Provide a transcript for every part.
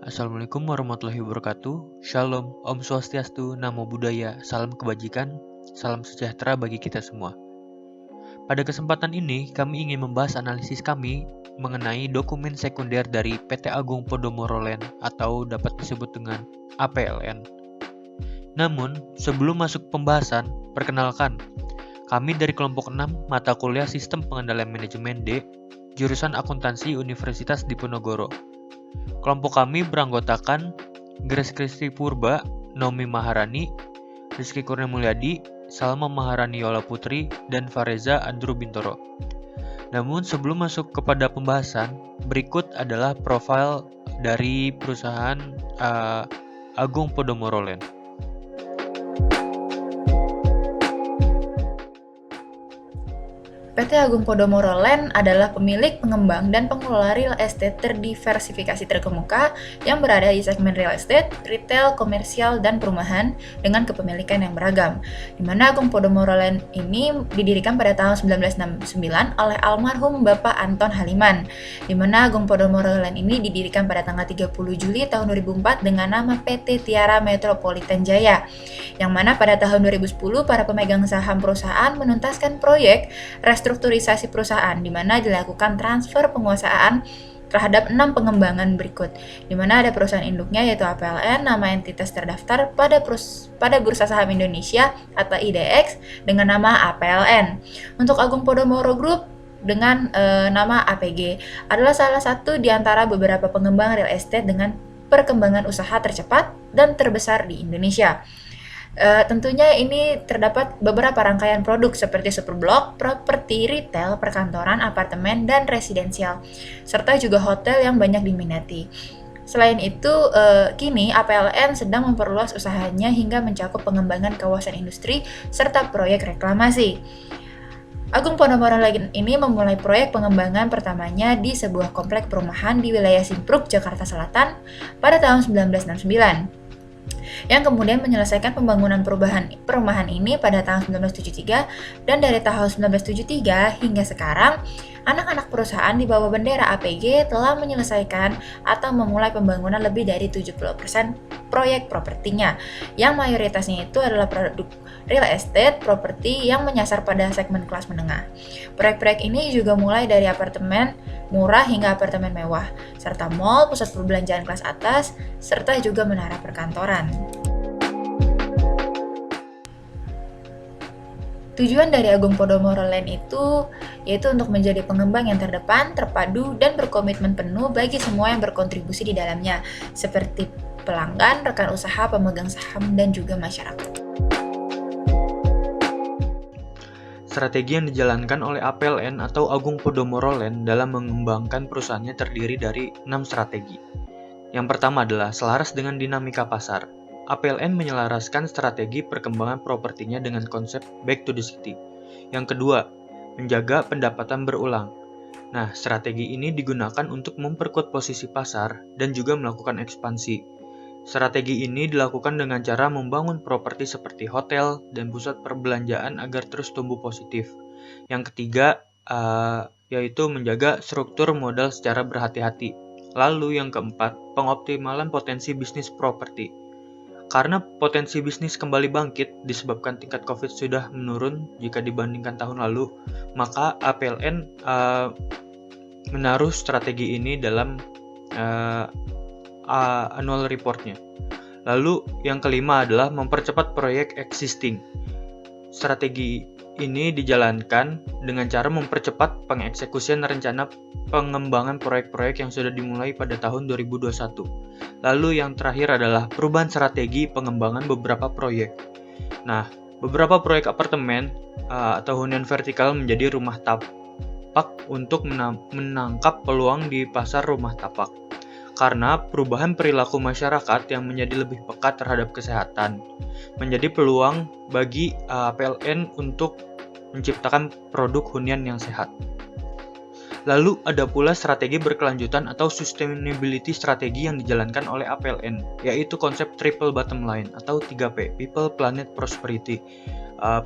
Assalamualaikum warahmatullahi wabarakatuh. Shalom, Om Swastiastu, Namo Buddhaya, salam kebajikan, salam sejahtera bagi kita semua. Pada kesempatan ini, kami ingin membahas analisis kami mengenai dokumen sekunder dari PT Agung Podomoro Land atau dapat disebut dengan APLN. Namun, sebelum masuk pembahasan, perkenalkan, kami dari kelompok 6 mata kuliah Sistem Pengendalian Manajemen D, jurusan Akuntansi Universitas Diponegoro. Kelompok kami beranggotakan Grace Kristi Purba, Naomi Maharani, Rizky Kurnia Mulyadi, Salma Maharani Yola Putri, dan Fareza Andrew Bintoro. Namun sebelum masuk kepada pembahasan, berikut adalah profil dari perusahaan Agung Podomoro Land. PT Agung Podomoro Land adalah pemilik, pengembang, dan pengelola real estate terdiversifikasi terkemuka yang berada di segmen real estate, retail, komersial, dan perumahan dengan kepemilikan yang beragam. Di mana Agung Podomoro Land ini didirikan pada tahun 1969 oleh almarhum Bapak Anton Haliman. Di mana Agung Podomoro Land ini didirikan pada tanggal 30 Juli tahun 2004 dengan nama PT Tiara Metropolitan Jaya. Yang mana pada tahun 2010 para pemegang saham perusahaan menuntaskan proyek restrukturisasi perusahaan di mana dilakukan transfer penguasaan terhadap 6 pengembangan berikut, di mana ada perusahaan induknya yaitu APLN, nama entitas terdaftar pada Bursa Saham Indonesia atau IDX dengan nama APLN. Untuk Agung Podomoro Group dengan nama APG adalah salah satu di antara beberapa pengembang real estate dengan perkembangan usaha tercepat dan terbesar di Indonesia. Tentunya ini terdapat beberapa rangkaian produk seperti superblok, properti retail, perkantoran, apartemen, dan residensial, serta juga hotel yang banyak diminati. Selain itu, kini APLN sedang memperluas usahanya hingga mencakup pengembangan kawasan industri serta proyek reklamasi. Agung Podomoro Land ini memulai proyek pengembangan pertamanya di sebuah komplek perumahan di wilayah Simpruk, Jakarta Selatan pada tahun 1969. Yang kemudian menyelesaikan pembangunan perumahan ini pada tahun 1973, dan dari tahun 1973 hingga sekarang, anak-anak perusahaan di bawah bendera APG telah menyelesaikan atau memulai pembangunan lebih dari 70% proyek propertinya, yang mayoritasnya itu adalah produk real estate properti yang menyasar pada segmen kelas menengah. Proyek-proyek ini juga mulai dari apartemen murah hingga apartemen mewah, serta mall, pusat perbelanjaan kelas atas, serta juga menara perkantoran. Tujuan dari Agung Podomoro Land itu yaitu untuk menjadi pengembang yang terdepan, terpadu, dan berkomitmen penuh bagi semua yang berkontribusi di dalamnya, seperti pelanggan, rekan usaha, pemegang saham, dan juga masyarakat. Strategi yang dijalankan oleh APLN atau Agung Podomoro Land dalam mengembangkan perusahaannya terdiri dari 6 strategi. Yang pertama adalah selaras dengan dinamika pasar. APLN menyelaraskan strategi perkembangan propertinya dengan konsep back to the city. Yang kedua, menjaga pendapatan berulang. Nah, strategi ini digunakan untuk memperkuat posisi pasar dan juga melakukan ekspansi. Strategi ini dilakukan dengan cara membangun properti seperti hotel dan pusat perbelanjaan agar terus tumbuh positif. Yang ketiga, yaitu menjaga struktur modal secara berhati-hati. Lalu yang keempat, pengoptimalan potensi bisnis properti. Karena potensi bisnis kembali bangkit disebabkan tingkat COVID sudah menurun jika dibandingkan tahun lalu, maka APLN menaruh strategi ini dalam annual reportnya. Lalu yang kelima adalah mempercepat proyek existing. Strategi ini dijalankan dengan cara mempercepat pengeksekusian rencana pengembangan proyek-proyek yang sudah dimulai pada tahun 2021. Lalu yang terakhir adalah perubahan strategi pengembangan beberapa proyek. Nah, beberapa proyek apartemen atau hunian vertikal menjadi rumah tapak untuk menangkap peluang di pasar rumah tapak. Karena perubahan perilaku masyarakat yang menjadi lebih peka terhadap kesehatan menjadi peluang bagi APLN untuk menciptakan produk hunian yang sehat. Lalu ada pula strategi berkelanjutan atau sustainability strategi yang dijalankan oleh APLN, yaitu konsep triple bottom line atau 3P, People, Planet, Prosperity.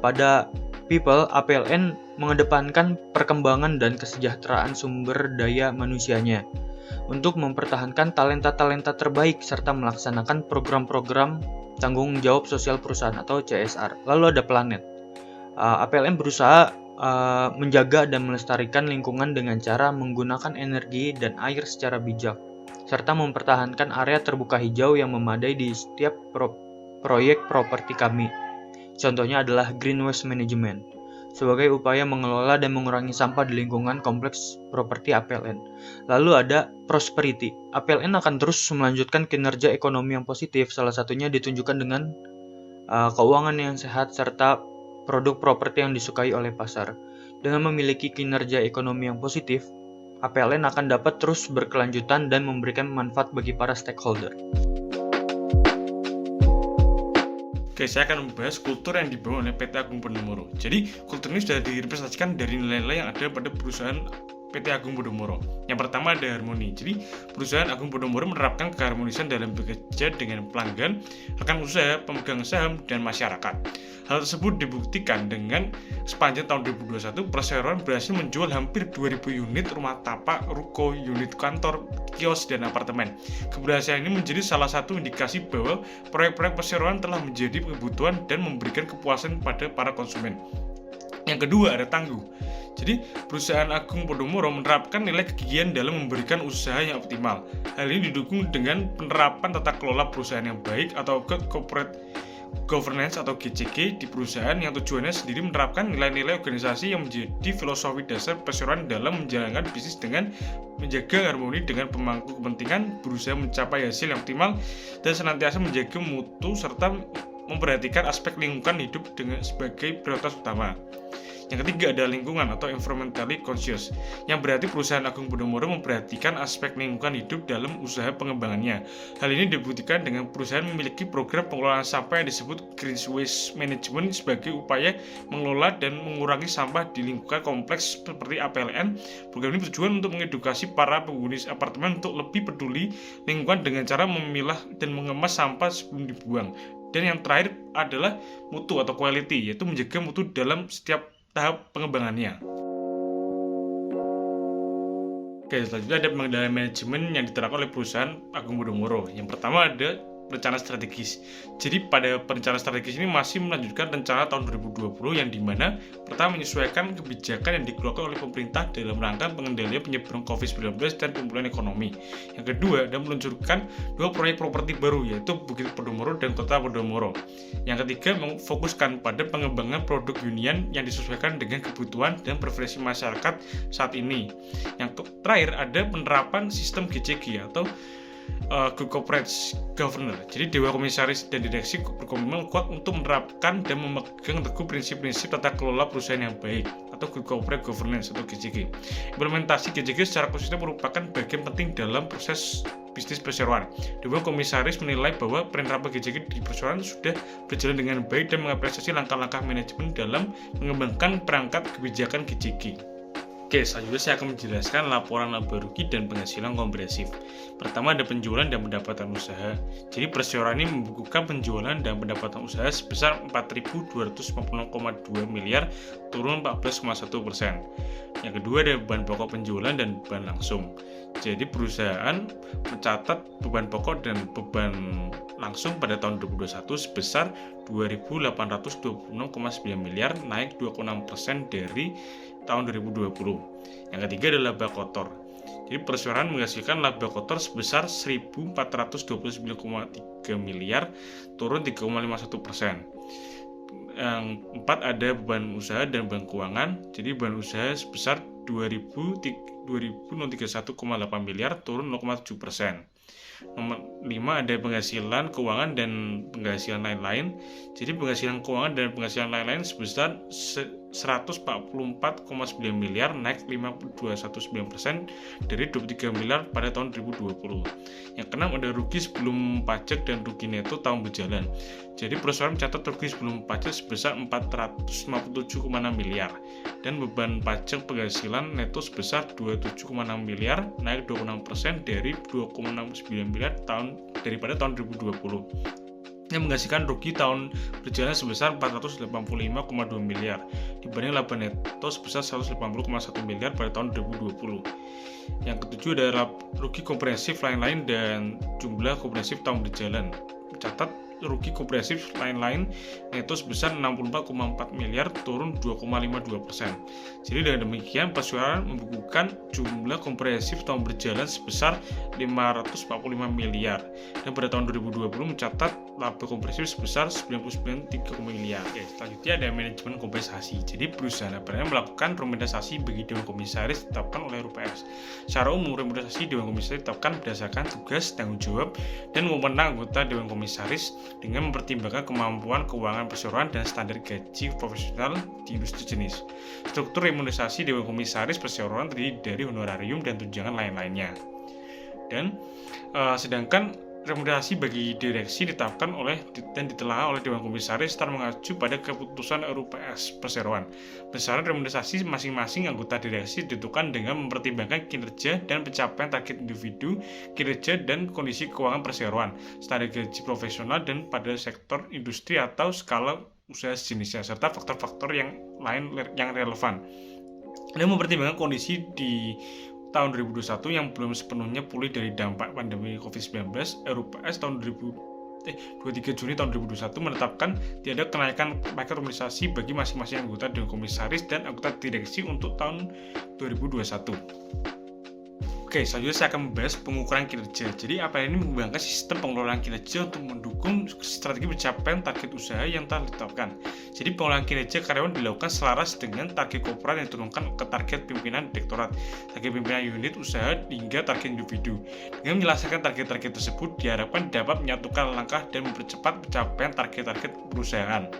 Pada People, APLN mengedepankan perkembangan dan kesejahteraan sumber daya manusianya. untuk mempertahankan talenta-talenta terbaik serta melaksanakan program-program tanggung jawab sosial perusahaan atau CSR. Lalu ada planet. APLN berusaha menjaga dan melestarikan lingkungan dengan cara menggunakan energi dan air secara bijak, serta mempertahankan area terbuka hijau yang memadai di setiap proyek properti kami. Contohnya adalah Green Waste Management, sebagai upaya mengelola dan mengurangi sampah di lingkungan kompleks properti APLN. Lalu ada Prosperity. APLN akan terus melanjutkan kinerja ekonomi yang positif, salah satunya ditunjukkan dengan keuangan yang sehat serta produk properti yang disukai oleh pasar. Dengan memiliki kinerja ekonomi yang positif, APLN akan dapat terus berkelanjutan dan memberikan manfaat bagi para stakeholder. Oke, saya akan membahas kultur yang dibangun oleh PT Agung Podomoro. Jadi, kultur ini sudah direpresentasikan dari nilai-nilai yang ada pada perusahaan PT Agung Podomoro. Yang pertama ada harmoni. Jadi, perusahaan Agung Podomoro menerapkan keharmonisan dalam bekerja dengan pelanggan, rekan usaha, pemegang saham, dan masyarakat. Hal tersebut dibuktikan dengan sepanjang tahun 2021, perseroan berhasil menjual hampir 2.000 unit rumah tapak, ruko, unit kantor, kios, dan apartemen. Keberhasilan ini menjadi salah satu indikasi bahwa proyek-proyek perseroan telah menjadi kebutuhan dan memberikan kepuasan pada para konsumen. Yang kedua ada tangguh. Jadi, perusahaan Agung Podomoro menerapkan nilai kegigihan dalam memberikan usaha yang optimal. Hal ini didukung dengan penerapan tata kelola perusahaan yang baik atau corporate governance atau GCG di perusahaan yang tujuannya sendiri menerapkan nilai-nilai organisasi yang menjadi filosofi dasar perseroan dalam menjalankan bisnis dengan menjaga harmoni dengan pemangku kepentingan, berusaha mencapai hasil yang optimal, dan senantiasa menjaga mutu serta memperhatikan aspek lingkungan hidup dengan sebagai prioritas utama. Yang ketiga ada lingkungan atau environmentally conscious, yang berarti perusahaan Agung Podomoro memperhatikan aspek lingkungan hidup dalam usaha pengembangannya. Hal ini dibuktikan dengan perusahaan memiliki program pengelolaan sampah yang disebut Green Waste Management sebagai upaya mengelola dan mengurangi sampah di lingkungan kompleks seperti APLN. Program ini bertujuan untuk mengedukasi para penghuni apartemen untuk lebih peduli lingkungan dengan cara memilah dan mengemas sampah sebelum dibuang. Dan yang terakhir adalah mutu atau quality, yaitu menjaga mutu dalam setiap tahap pengembangannya. Oke, selanjutnya ada pengendalian manajemen yang diterapkan oleh perusahaan Agung Podomoro. Yang pertama ada rencana strategis. Jadi pada perencanaan strategis ini masih melanjutkan rencana tahun 2020 yang dimana pertama menyesuaikan kebijakan yang dikeluarkan oleh pemerintah dalam rangka pengendalian penyebaran COVID-19 dan pemulihan ekonomi. Yang kedua ada meluncurkan 2 proyek properti baru, yaitu Bukit Podomoro dan Kota Podomoro. Yang ketiga memfokuskan pada pengembangan produk hunian yang disesuaikan dengan kebutuhan dan preferensi masyarakat saat ini. Yang terakhir ada penerapan sistem GCG atau Good Corporate Governance. Jadi Dewan Komisaris dan Direksi berkomitmen kuat untuk menerapkan dan memegang teguh prinsip-prinsip tata kelola perusahaan yang baik atau Good Corporate Governance atau GCG. Implementasi GCG secara konsisten merupakan bagian penting dalam proses bisnis perseroan. Dewan Komisaris menilai bahwa penerapan GCG di perseroan sudah berjalan dengan baik dan mengapresiasi langkah-langkah manajemen dalam mengembangkan perangkat kebijakan GCG. Oke, selanjutnya saya akan menjelaskan laporan laba rugi dan penghasilan komprehensif. Pertama ada penjualan dan pendapatan usaha. Jadi perseroan ini membukukan penjualan dan pendapatan usaha sebesar 4.256,2 miliar, turun 14,1%. Yang kedua ada beban pokok penjualan dan beban langsung. Jadi perusahaan mencatat beban pokok dan beban langsung pada tahun 2021 sebesar 2.826,9 miliar, naik 2,6% dari tahun 2020. Yang ketiga adalah laba kotor. Jadi perseroan menghasilkan laba kotor sebesar 1.429,3 miliar, turun 3,51%. Yang keempat ada beban usaha dan beban keuangan. Jadi beban usaha sebesar 2.031,8 miliar, turun 0,7%. Nomor 5 ada penghasilan keuangan dan penghasilan lain-lain. Jadi penghasilan keuangan dan penghasilan lain-lain sebesar 144,9 miliar, naik 5,219% dari 23 miliar pada tahun 2020. Yang keenam ada rugi sebelum pajak dan rugi neto tahun berjalan. Jadi perusahaan mencatat rugi sebelum pajak sebesar 457,6 miliar dan beban pajak penghasilan neto sebesar 27,6 miliar, naik 26% dari 2,69 miliar daripada tahun 2020. yang menghasilkan rugi tahun berjalan sebesar 485,2 miliar dibanding laba neto sebesar 180,1 miliar pada tahun 2020. Yang ketujuh adalah rugi komprehensif lain-lain dan jumlah komprehensif tahun berjalan. Mencatat rugi komprehensif lain-lain neto sebesar 64,4 miliar, turun 2,52%. Jadi dengan demikian perseroan membukukan jumlah komprehensif tahun berjalan sebesar 545 miliar dan pada tahun 2020 mencatat laba komprehensif sebesar 99,3 miliar. Oke, selanjutnya ada manajemen kompensasi. Jadi perusahaan APRM melakukan rekomendasi bagi Dewan Komisaris ditetapkan oleh RUPS. Secara umum rekomendasi Dewan Komisaris ditetapkan berdasarkan tugas, tanggung jawab, dan wewenang anggota Dewan Komisaris dengan mempertimbangkan kemampuan keuangan perseroan dan standar gaji profesional di industri jenis. Struktur remunerasi Dewan Komisaris perseroan terdiri dari honorarium dan tunjangan lain-lainnya. Dan sedangkan remunerasi bagi direksi ditetapkan dan ditelaah oleh Dewan Komisaris setelah mengacu pada keputusan RUPS perseroan. Besaran remunerasi masing-masing anggota direksi ditentukan dengan mempertimbangkan kinerja dan pencapaian target individu, kinerja dan kondisi keuangan perseroan, standar gaji profesional dan pada sektor industri atau skala usaha sejenisnya, serta faktor-faktor yang lain yang relevan. Dan mempertimbangkan kondisi di tahun 2021 yang belum sepenuhnya pulih dari dampak pandemi COVID-19, RUPS tahun 23 Juni tahun 2021 menetapkan tidak ada kenaikan paket remunerasi bagi masing-masing anggota Dewan Komisaris dan anggota direksi untuk tahun 2021. Oke, selanjutnya saya akan membahas pengukuran kinerja. Jadi APRM ini mengembangkan sistem pengelolaan kinerja untuk mendukung strategi pencapaian target usaha yang telah ditetapkan. Jadi pengelolaan kinerja karyawan dilakukan selaras dengan target korporat yang diturunkan ke target pimpinan direktorat, target pimpinan unit usaha hingga target individu. Dengan menyelesaikan target-target tersebut diharapkan dapat menyatukan langkah dan mempercepat pencapaian target-target perusahaan.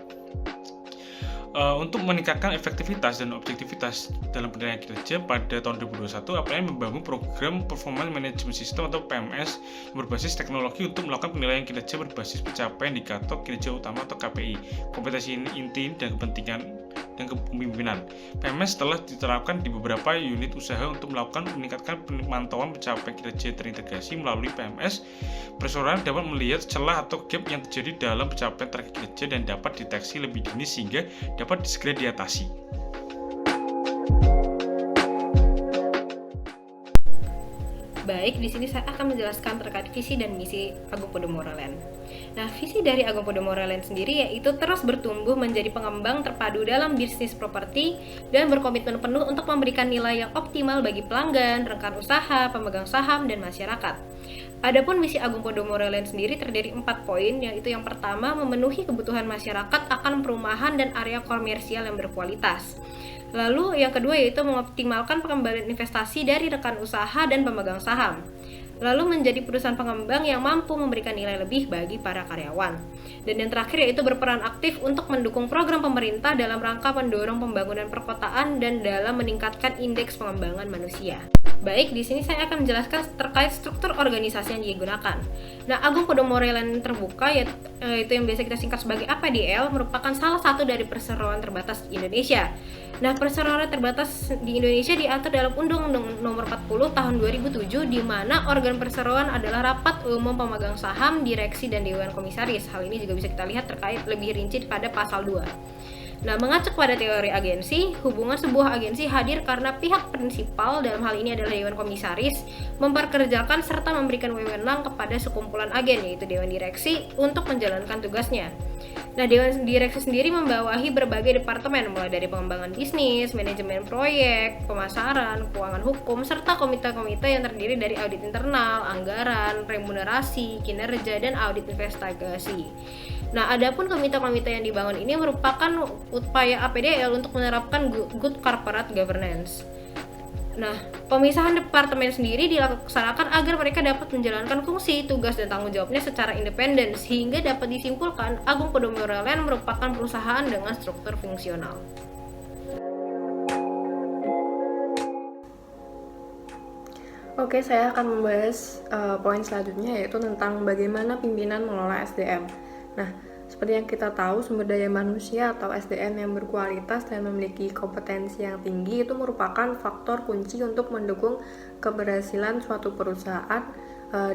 Untuk meningkatkan efektivitas dan objektivitas dalam penilaian kinerja pada tahun 2021, APRM membangun program Performance Management System atau PMS yang berbasis teknologi untuk melakukan penilaian kinerja berbasis pencapaian indikator kinerja utama atau KPI, kompetensi inti dan kepentingan dan kepemimpinan. PMS telah diterapkan di beberapa unit usaha untuk meningkatkan pemantauan pencapaian kinerja terintegrasi. Melalui PMS, perseroan dapat melihat celah atau gap yang terjadi dalam pencapaian target kinerja dan dapat deteksi lebih dini sehingga dapat segera diatasi. Baik, di sini saya akan menjelaskan terkait visi dan misi Agung Podomoro Land. Nah, visi dari Agung Podomoro Land sendiri yaitu terus bertumbuh menjadi pengembang terpadu dalam bisnis properti dan berkomitmen penuh untuk memberikan nilai yang optimal bagi pelanggan, rekan usaha, pemegang saham, dan masyarakat. Adapun misi Agung Podomoro Land sendiri terdiri 4 poin, yaitu yang pertama memenuhi kebutuhan masyarakat akan perumahan dan area komersial yang berkualitas. Lalu yang kedua yaitu mengoptimalkan pengembalian investasi dari rekan usaha dan pemegang saham. Lalu menjadi perusahaan pengembang yang mampu memberikan nilai lebih bagi para karyawan. Dan yang terakhir yaitu berperan aktif untuk mendukung program pemerintah dalam rangka mendorong pembangunan perkotaan dan dalam meningkatkan indeks pengembangan manusia. Baik, di sini saya akan menjelaskan terkait struktur organisasi yang digunakan. Nah, Agung Podomoro Land Terbuka, yaitu yang biasa kita singkat sebagai APDL, merupakan salah satu dari perseroan terbatas di Indonesia. Nah, perseroan terbatas di Indonesia diatur dalam Undang-Undang Nomor 40 Tahun 2007, di mana organ perseroan adalah rapat umum pemegang saham, direksi, dan dewan komisaris. Hal ini juga bisa kita lihat terkait lebih rinci pada pasal 2. Nah, mengacu pada teori agensi, hubungan sebuah agensi hadir karena pihak prinsipal, dalam hal ini adalah dewan komisaris, memperkerjakan serta memberikan wewenang kepada sekumpulan agen, yaitu dewan direksi, untuk menjalankan tugasnya. Nah, dewan direksi sendiri membawahi berbagai departemen, mulai dari pengembangan bisnis, manajemen proyek, pemasaran, keuangan hukum, serta komite-komite yang terdiri dari audit internal, anggaran, remunerasi, kinerja, dan audit investigasi. Nah, adapun komite-komite yang dibangun ini merupakan upaya APDL untuk menerapkan good corporate governance. Nah, pemisahan departemen sendiri dilaksanakan agar mereka dapat menjalankan fungsi, tugas, dan tanggung jawabnya secara independen, sehingga dapat disimpulkan Agung Podomoro Land merupakan perusahaan dengan struktur fungsional. Oke, saya akan membahas poin selanjutnya, yaitu tentang bagaimana pimpinan mengelola SDM. Nah, seperti yang kita tahu, sumber daya manusia atau SDM yang berkualitas dan memiliki kompetensi yang tinggi itu merupakan faktor kunci untuk mendukung keberhasilan suatu perusahaan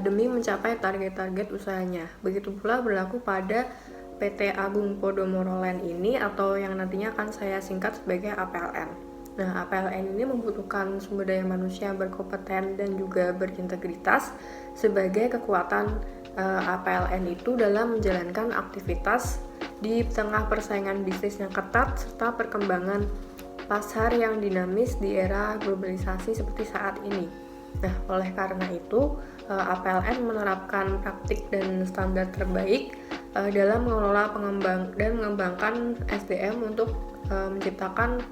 demi mencapai target-target usahanya. Begitu pula berlaku pada PT Agung Podomoro Land ini atau yang nantinya akan saya singkat sebagai APLN. Nah, APLN ini membutuhkan sumber daya manusia yang berkompeten dan juga berintegritas sebagai kekuatan APLN itu dalam menjalankan aktivitas di tengah persaingan bisnis yang ketat serta perkembangan pasar yang dinamis di era globalisasi seperti saat ini. Nah, oleh karena itu, APLN menerapkan praktik dan standar terbaik dalam mengelola dan mengembangkan SDM untuk menciptakan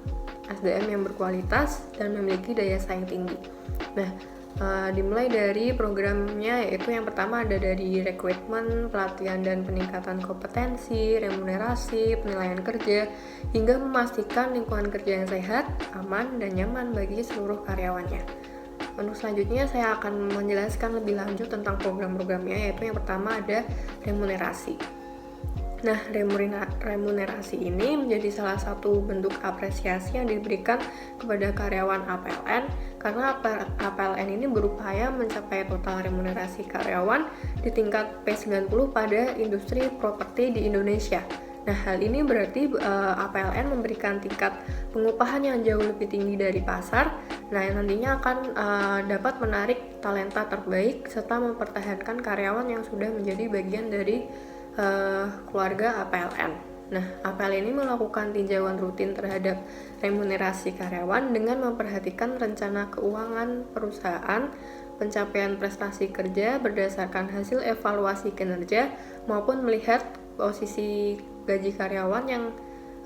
SDM yang berkualitas dan memiliki daya saing tinggi. Nah, dimulai dari programnya, yaitu yang pertama ada dari rekrutmen, pelatihan dan peningkatan kompetensi, remunerasi, penilaian kerja, hingga memastikan lingkungan kerja yang sehat, aman, dan nyaman bagi seluruh karyawannya. Untuk selanjutnya saya akan menjelaskan lebih lanjut tentang program-programnya, yaitu yang pertama ada remunerasi. Nah, remunerasi ini menjadi salah satu bentuk apresiasi yang diberikan kepada karyawan APLN karena APLN ini berupaya mencapai total remunerasi karyawan di tingkat P90 pada industri properti di Indonesia. Nah, hal ini berarti APLN memberikan tingkat pengupahan yang jauh lebih tinggi dari pasar, nah yang nantinya akan dapat menarik talenta terbaik serta mempertahankan karyawan yang sudah menjadi bagian dari keluarga APLN. Nah, APLN ini melakukan tinjauan rutin terhadap remunerasi karyawan dengan memperhatikan rencana keuangan perusahaan, pencapaian prestasi kerja berdasarkan hasil evaluasi kinerja, maupun melihat posisi gaji karyawan yang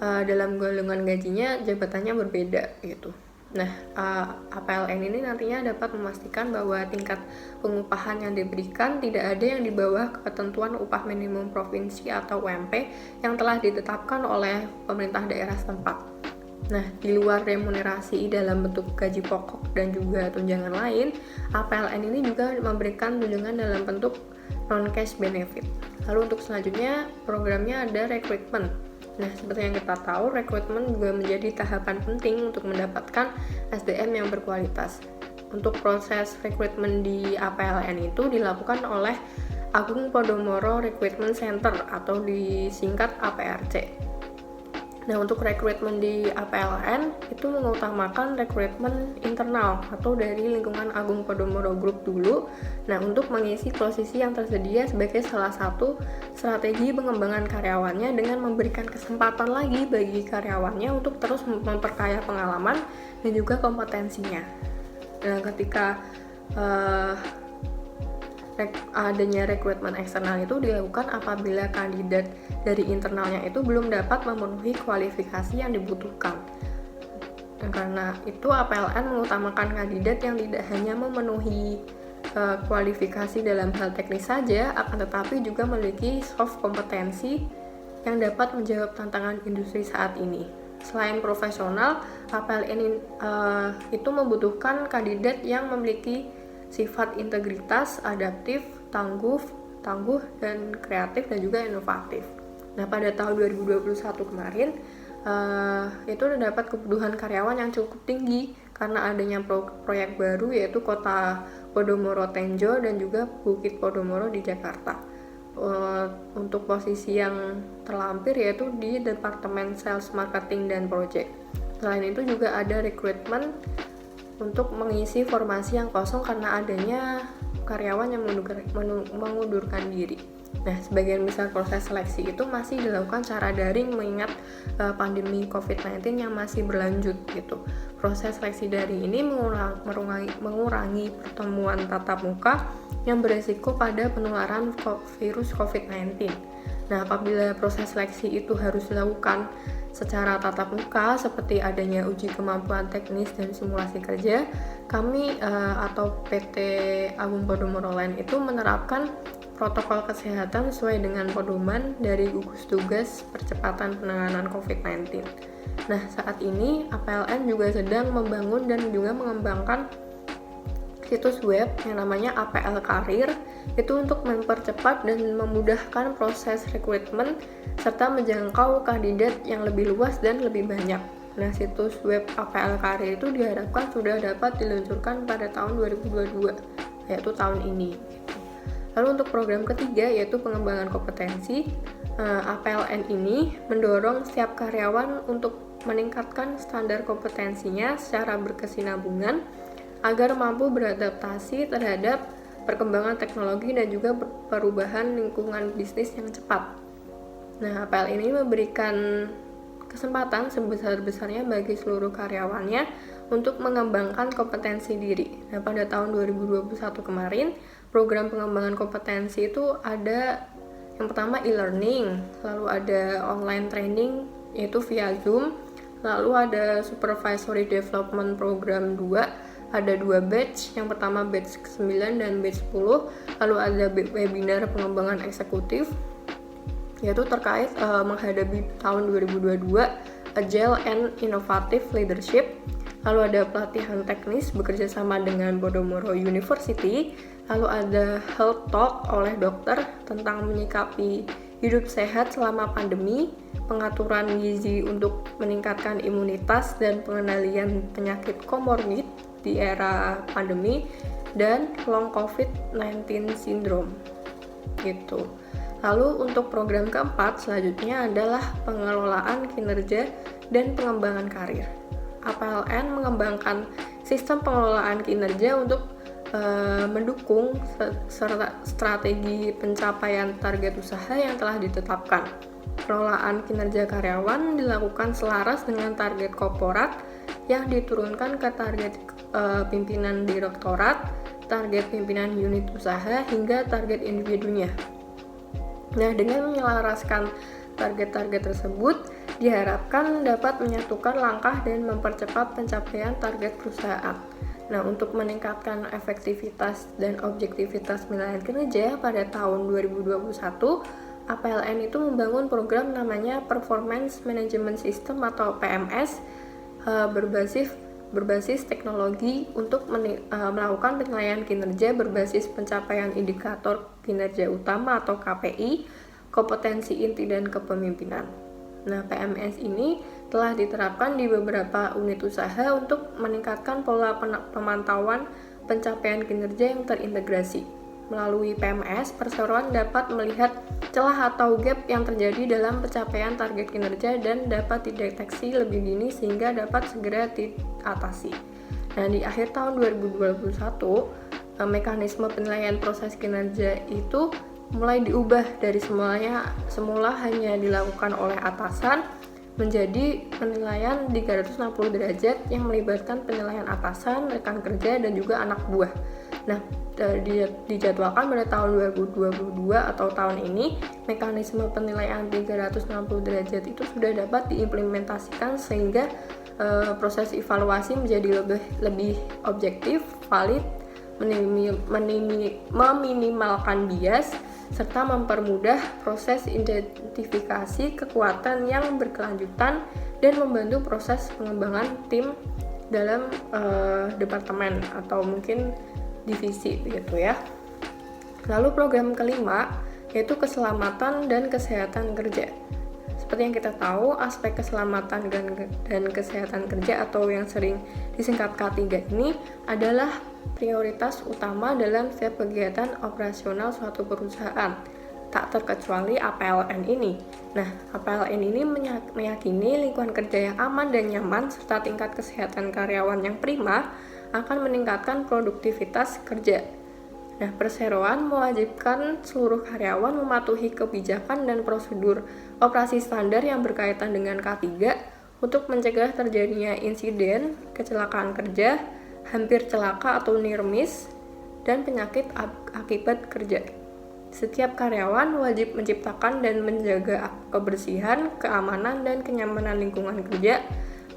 dalam golongan gajinya jabatannya berbeda gitu. Nah, APLN ini nantinya dapat memastikan bahwa tingkat pengupahan yang diberikan tidak ada yang di bawah ketentuan upah minimum provinsi atau UMP yang telah ditetapkan oleh pemerintah daerah setempat. Nah, di luar remunerasi dalam bentuk gaji pokok dan juga tunjangan lain, APLN ini juga memberikan tunjangan dalam bentuk non-cash benefit. Lalu untuk selanjutnya, programnya ada rekrutmen. Nah, seperti yang kita tahu, rekrutmen juga menjadi tahapan penting untuk mendapatkan SDM yang berkualitas. Untuk proses rekrutmen di APLN itu dilakukan oleh Agung Podomoro Recruitment Center atau disingkat APRC. Nah, untuk rekrutmen di APLN itu mengutamakan rekrutmen internal atau dari lingkungan Agung Podomoro Group dulu. Nah, untuk mengisi posisi yang tersedia sebagai salah satu strategi pengembangan karyawannya dengan memberikan kesempatan lagi bagi karyawannya untuk terus memperkaya pengalaman dan juga kompetensinya. Nah, ketika adanya rekrutmen eksternal itu dilakukan apabila kandidat dari internalnya itu belum dapat memenuhi kualifikasi yang dibutuhkan. Dan karena itu APLN mengutamakan kandidat yang tidak hanya memenuhi kualifikasi dalam hal teknis saja, akan tetapi juga memiliki soft kompetensi yang dapat menjawab tantangan industri saat ini. Selain profesional, APLN itu membutuhkan kandidat yang memiliki sifat integritas, adaptif, tangguh, dan kreatif dan juga inovatif. Nah, pada tahun 2021 kemarin itu terdapat kebutuhan karyawan yang cukup tinggi karena adanya proyek baru yaitu Kota Podomoro Tenjo dan juga Bukit Podomoro di Jakarta. Untuk posisi yang terlampir yaitu di Departemen Sales, Marketing, dan Project. Selain itu juga ada rekrutmen untuk mengisi formasi yang kosong karena adanya karyawan yang mengundurkan diri. Nah, sebagian besar proses seleksi itu masih dilakukan secara daring mengingat pandemi COVID-19 yang masih berlanjut gitu. Proses seleksi daring ini mengurangi pertemuan tatap muka yang beresiko pada penularan virus COVID-19. Nah, apabila proses seleksi itu harus dilakukan secara tatap muka seperti adanya uji kemampuan teknis dan simulasi kerja, kami atau PT Agung Podomoro Land itu menerapkan protokol kesehatan sesuai dengan pedoman dari gugus tugas percepatan penanganan COVID-19. Nah, saat ini APLN juga sedang membangun dan juga mengembangkan situs web yang namanya APL Karir itu untuk mempercepat dan memudahkan proses rekrutmen serta menjangkau kandidat yang lebih luas dan lebih banyak. Nah, situs web APL Karir itu diharapkan sudah dapat diluncurkan pada tahun 2022, yaitu tahun ini. Lalu untuk program ketiga yaitu pengembangan kompetensi, APLN ini mendorong setiap karyawan untuk meningkatkan standar kompetensinya secara berkesinambungan agar mampu beradaptasi terhadap perkembangan teknologi dan juga perubahan lingkungan bisnis yang cepat. Nah, APL ini memberikan kesempatan sebesar-besarnya bagi seluruh karyawannya untuk mengembangkan kompetensi diri. Nah, pada tahun 2021 kemarin, program pengembangan kompetensi itu ada yang pertama e-learning, lalu ada online training yaitu via Zoom, lalu ada supervisory development program 2, ada 2 batch, yang pertama batch 9 dan batch 10, lalu ada webinar pengembangan eksekutif yaitu terkait menghadapi tahun 2022 Agile and Innovative Leadership, lalu ada pelatihan teknis bekerja sama dengan Podomoro University, lalu ada health talk oleh dokter tentang menyikapi hidup sehat selama pandemi, pengaturan gizi untuk meningkatkan imunitas dan pengendalian penyakit komorbid di era pandemi, dan long COVID-19 syndrome gitu. Lalu untuk program keempat selanjutnya adalah pengelolaan kinerja dan pengembangan karir. APLN mengembangkan sistem pengelolaan kinerja untuk mendukung strategi pencapaian target usaha yang telah ditetapkan. Pengelolaan kinerja karyawan dilakukan selaras dengan target korporat yang diturunkan ke target pimpinan direktorat, target pimpinan unit usaha, hingga target individunya. Nah, dengan menyelaraskan target-target tersebut, diharapkan dapat menyatukan langkah dan mempercepat pencapaian target perusahaan. Nah, untuk meningkatkan efektivitas dan objektivitas penilaian kinerja pada tahun 2021, APLN itu membangun program namanya Performance Management System atau PMS berbasis teknologi untuk melakukan penilaian kinerja berbasis pencapaian indikator kinerja utama atau KPI, kompetensi inti dan kepemimpinan. Nah, PMS ini telah diterapkan di beberapa unit usaha untuk meningkatkan pola pemantauan pencapaian kinerja yang terintegrasi. Melalui PMS, perseroan dapat melihat celah atau gap yang terjadi dalam pencapaian target kinerja dan dapat dideteksi lebih dini sehingga dapat segera diatasi. Nah, di akhir tahun 2021, mekanisme penilaian proses kinerja itu mulai diubah dari semula hanya dilakukan oleh atasan menjadi penilaian 360 derajat yang melibatkan penilaian atasan, rekan kerja, dan juga anak buah. Nah, dijadwalkan pada tahun 2022 atau tahun ini, mekanisme penilaian 360 derajat itu sudah dapat diimplementasikan sehingga proses evaluasi menjadi lebih objektif, valid, meminimalkan bias, serta mempermudah proses identifikasi kekuatan yang berkelanjutan dan membantu proses pengembangan tim dalam departemen atau mungkin divisi begitu ya. Lalu program kelima yaitu keselamatan dan kesehatan kerja. Seperti yang kita tahu, aspek keselamatan dan kesehatan kerja atau yang sering disingkat K3 ini adalah prioritas utama dalam setiap kegiatan operasional suatu perusahaan, tak terkecuali APLN ini. Nah, APLN ini meyakini lingkungan kerja yang aman dan nyaman serta tingkat kesehatan karyawan yang prima akan meningkatkan produktivitas kerja. Nah, perseroan mewajibkan seluruh karyawan mematuhi kebijakan dan prosedur operasi standar yang berkaitan dengan K3 untuk mencegah terjadinya insiden, kecelakaan kerja, hampir celaka atau near miss, dan penyakit akibat kerja. Setiap karyawan wajib menciptakan dan menjaga kebersihan, keamanan, dan kenyamanan lingkungan kerja,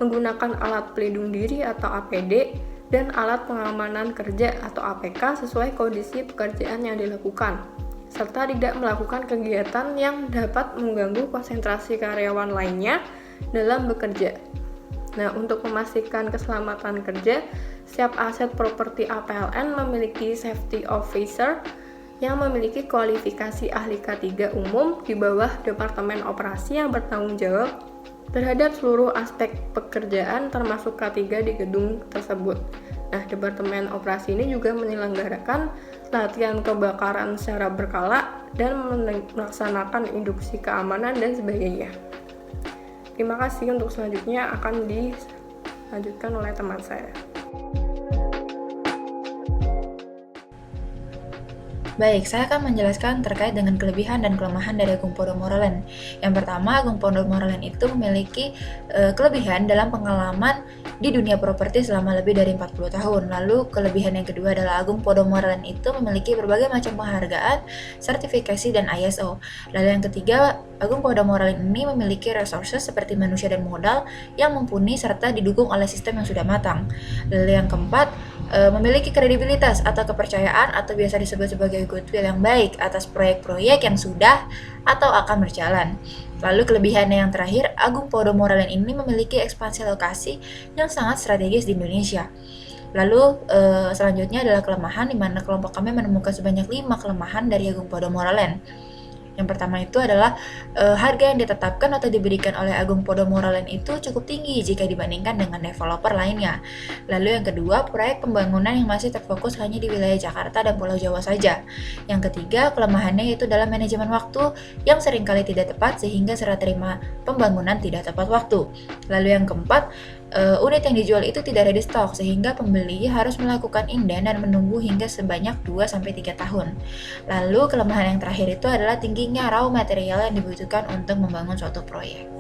menggunakan alat pelindung diri atau APD, dan alat pengamanan kerja atau APK sesuai kondisi pekerjaan yang dilakukan, serta tidak melakukan kegiatan yang dapat mengganggu konsentrasi karyawan lainnya dalam bekerja. Nah, untuk memastikan keselamatan kerja, setiap aset properti APLN memiliki safety officer yang memiliki kualifikasi ahli K3 umum di bawah Departemen Operasi yang bertanggung jawab terhadap seluruh aspek pekerjaan termasuk K3 di gedung tersebut. Nah, Departemen Operasi ini juga menyelenggarakan latihan kebakaran secara berkala, dan melaksanakan induksi keamanan dan sebagainya. Terima kasih. Untuk selanjutnya akan dilanjutkan oleh teman saya. Baik, saya akan menjelaskan terkait dengan kelebihan dan kelemahan dari Agung Podomoro Land. Yang pertama, Agung Podomoro Land itu memiliki kelebihan dalam pengalaman di dunia properti selama lebih dari 40 tahun. Lalu, kelebihan yang kedua adalah Agung Podomoro Land itu memiliki berbagai macam penghargaan, sertifikasi, dan ISO. Lalu yang ketiga, Agung Podomoro Land ini memiliki resources seperti manusia dan modal yang mumpuni serta didukung oleh sistem yang sudah matang. Lalu yang keempat, memiliki kredibilitas atau kepercayaan atau biasa disebut sebagai goodwill yang baik atas proyek-proyek yang sudah atau akan berjalan. Lalu kelebihannya yang terakhir, Agung Podomoro Land ini memiliki ekspansi lokasi yang sangat strategis di Indonesia. Lalu selanjutnya adalah kelemahan, di mana kelompok kami menemukan sebanyak 5 kelemahan dari Agung Podomoro Land. Yang pertama itu adalah harga yang ditetapkan atau diberikan oleh Agung Podomoro Land itu cukup tinggi jika dibandingkan dengan developer lainnya. Lalu yang kedua, proyek pembangunan yang masih terfokus hanya di wilayah Jakarta dan Pulau Jawa saja. Yang ketiga, kelemahannya itu dalam manajemen waktu yang seringkali tidak tepat sehingga serah terima pembangunan tidak tepat waktu. Lalu yang keempat, unit yang dijual itu tidak ada di stok sehingga pembeli harus melakukan inden dan menunggu hingga sebanyak 2-3 tahun. Lalu kelemahan yang terakhir itu adalah tingginya raw material yang dibutuhkan untuk membangun suatu proyek.